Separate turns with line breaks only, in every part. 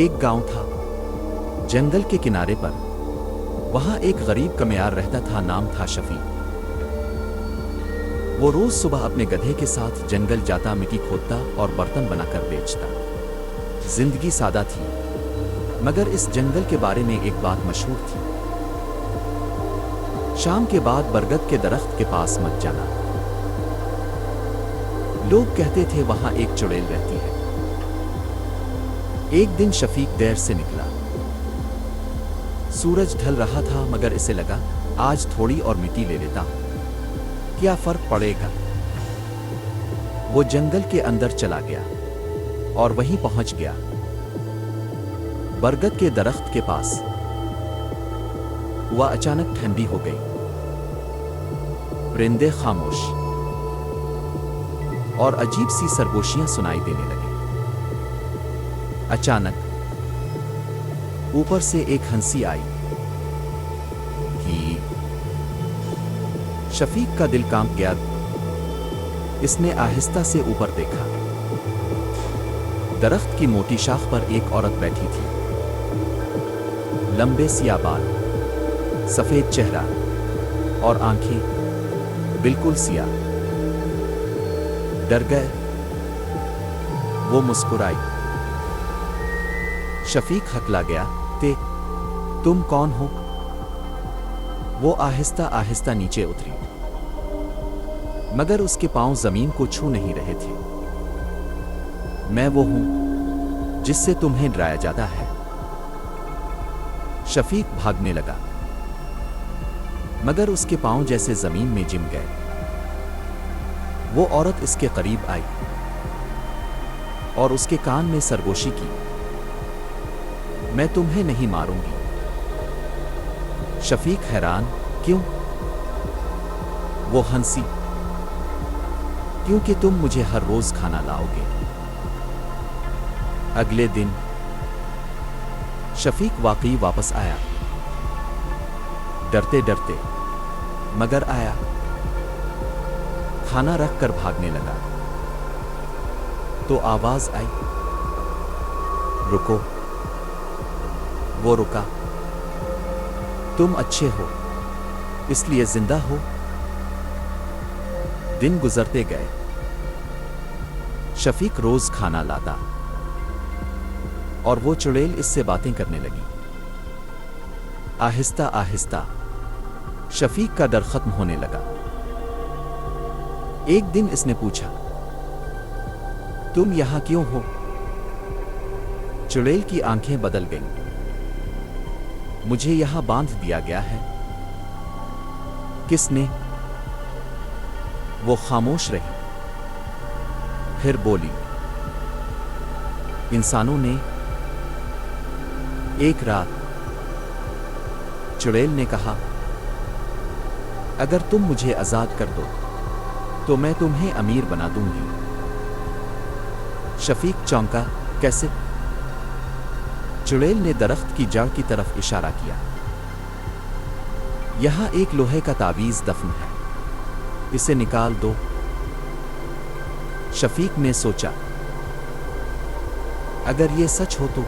एक गांव था जंगल के किनारे पर। वहां एक गरीब कमियार रहता था, नाम था शफीक। वो रोज सुबह अपने गधे के साथ जंगल जाता, मिट्टी खोदता और बर्तन बनाकर बेचता। जिंदगी सादा थी, मगर इस जंगल के बारे में एक बात मशहूर थी। शाम के बाद बरगद के दरख्त के पास मत जाना। लोग कहते थे वहां एक चुड़ैल रहती है। एक दिन शफीक देर से निकला। सूरज ढल रहा था, मगर इसे लगा आज थोड़ी और मिट्टी ले लेता हूं, क्या फर्क पड़ेगा। वो जंगल के अंदर चला गया और वहीं पहुंच गया बरगद के दरख्त के पास। वह अचानक ठंडी हो गई। परिंदे खामोश और अजीब सी सरगोशियां सुनाई देने लगी। अचानक ऊपर से एक हंसी आई कि शफीक का दिल कांप गया। इसने आहिस्ता से ऊपर देखा। दरख्त की मोटी शाख पर एक औरत बैठी थी। लंबे सियाह बाल, सफेद चेहरा और आंखें बिल्कुल सियाह। डर गए वो मुस्कुराई। शफीक हकला गया, तुम कौन हो? वो आहिस्ता आहिस्ता नीचे उतरी, मगर उसके पांव जमीन को छू नहीं रहे थे। मैं वो हूं जिससे तुम्हें डराया जाता है। शफीक भागने लगा, मगर उसके पांव जैसे जमीन में जिम गए। वो औरत इसके करीब आई और उसके कान में सरगोशी की, मैं तुम्हें नहीं मारूंगी। शफीक हैरान, क्यों? वो हंसी, क्योंकि तुम मुझे हर रोज खाना लाओगे। अगले दिन शफीक वाकई वापस आया, डरते डरते, मगर आया। खाना रख कर भागने लगा तो आवाज आई, रुको। वो रुका। तुम अच्छे हो इसलिए जिंदा हो। दिन गुजरते गए। शफीक रोज खाना लाता और वो चुड़ैल इससे बातें करने लगी। आहिस्ता आहिस्ता शफीक का डर खत्म होने लगा। एक दिन इसने पूछा, तुम यहां क्यों हो? चुड़ैल की आंखें बदल गईं। मुझे यहां बांध दिया गया है। किसने? वो खामोश रही, फिर बोली, इंसानों ने। एक रात चुड़ैल ने कहा, अगर तुम मुझे आजाद कर दो तो मैं तुम्हें अमीर बना दूंगी। शफीक चौंका, कैसे? चुड़ैल ने दरख्त की जड़ की तरफ इशारा किया। यहां एक लोहे का तावीज दफन है, इसे निकाल दो। शफीक ने सोचा, अगर ये सच हो तो।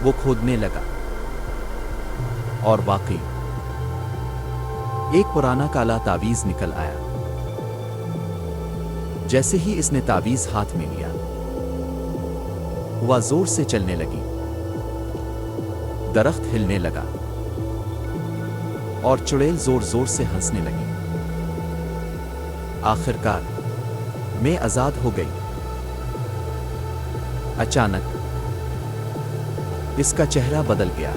वो खोदने लगा और वाकई एक पुराना काला तावीज निकल आया। जैसे ही इसने तावीज हाथ में लिया, वह जोर से चलने लगी। दरख्त हिलने लगा और चुड़ैल जोर जोर से हंसने लगी। आखिरकार मैं आजाद हो गई। अचानक इसका चेहरा बदल गया।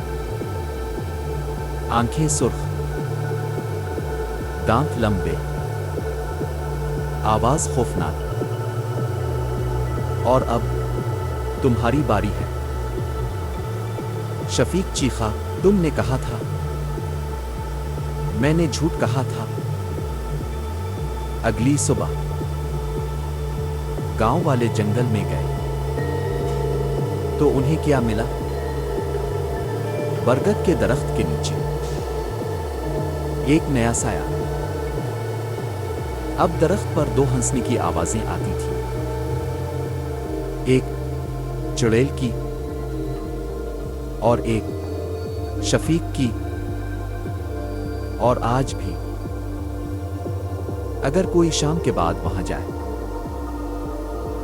आंखें सुर्ख, दांत लंबे, आवाज खौफनाक। और अब तुम्हारी बारी है। शफीक चीखा, तुमने कहा था। मैंने झूठ कहा था। अगली सुबह गांव वाले जंगल में गए तो उन्हें क्या मिला? बरगद के दरख्त के नीचे एक नया साया। अब दरख्त पर दो हंसने की आवाजें आती थी। एक चुड़ैल की और एक शफीक की। और आज भी अगर कोई शाम के बाद वहां जाए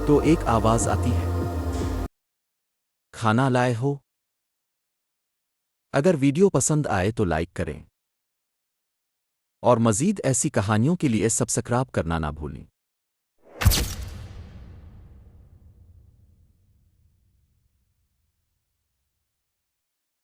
तो एक आवाज आती है, खाना लाए हो? अगर वीडियो पसंद आए तो लाइक करें और मजीद ऐसी कहानियों के लिए सब्सक्राइब करना ना भूलें।